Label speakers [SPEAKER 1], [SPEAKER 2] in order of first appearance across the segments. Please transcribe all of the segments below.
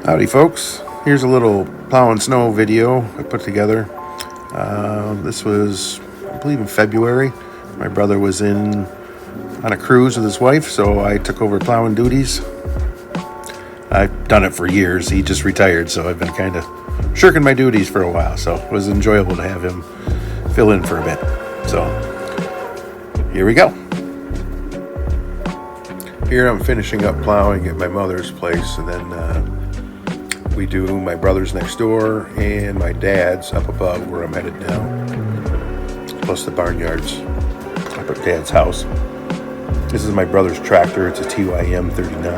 [SPEAKER 1] Howdy folks, here's a little plowing snow video I put together. This was, I believe, in February. My brother was on a cruise with his wife, so I took over plowing duties. I've done it for years. He just retired, so I've been kind of shirking my duties for a while, so it was enjoyable to have him fill in for a bit. So here we go. Here I'm finishing up plowing at my mother's place, and then we do my brother's next door and my dad's up above where I'm headed now, plus the barnyards up at Dad's house. This is my brother's tractor. It's a TYM 39.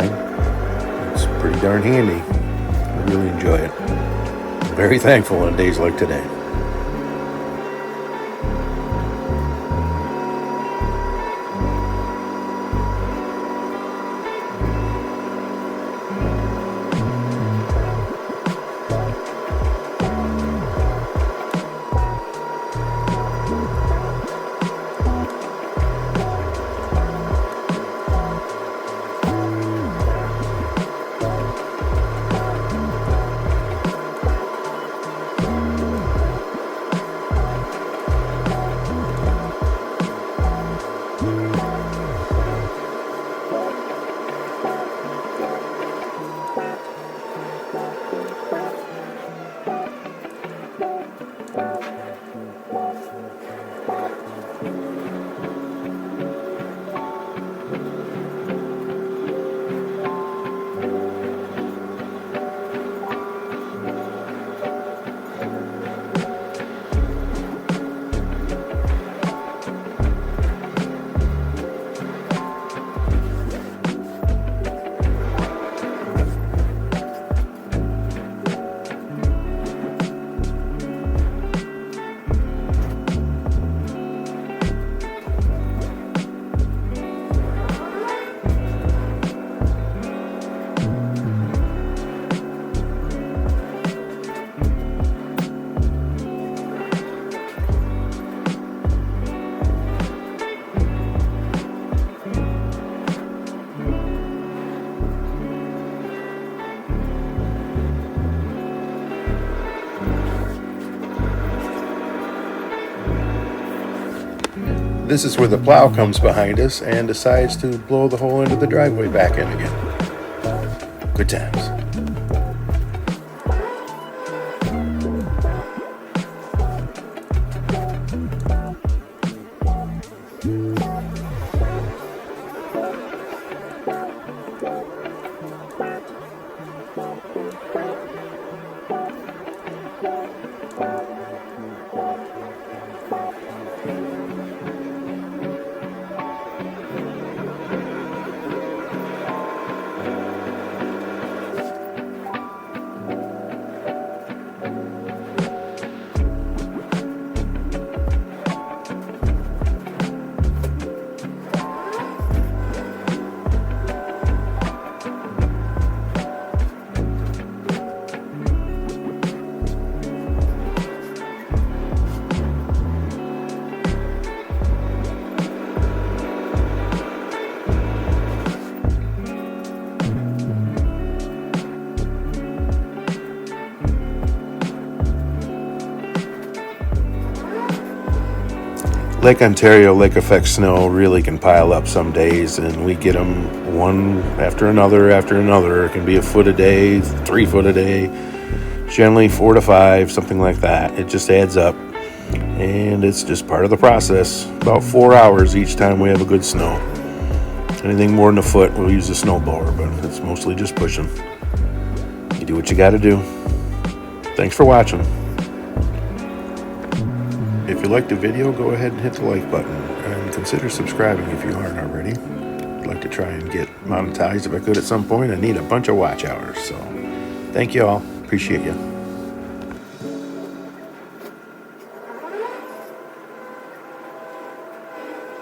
[SPEAKER 1] It's pretty darn handy. I really enjoy it. I'm very thankful on days like today. This is where the plow comes behind us and decides to blow the whole end of the driveway back in again. Good times. Lake Ontario lake effect snow really can pile up some days, and we get them one after another. It can be a foot a day, 3 foot a day, generally 4 to 5, something like that. It just adds up, and it's just part of the process. About 4 hours each time we have a good snow. Anything more than a foot, we'll use a snow blower, but it's mostly just pushing. You do what you got to do. Thanks for watching. If you liked the video, go ahead and hit the like button and consider subscribing if you aren't already. I'd like to try and get monetized if I could at some point. I need a bunch of watch hours, so thank you all. Appreciate you.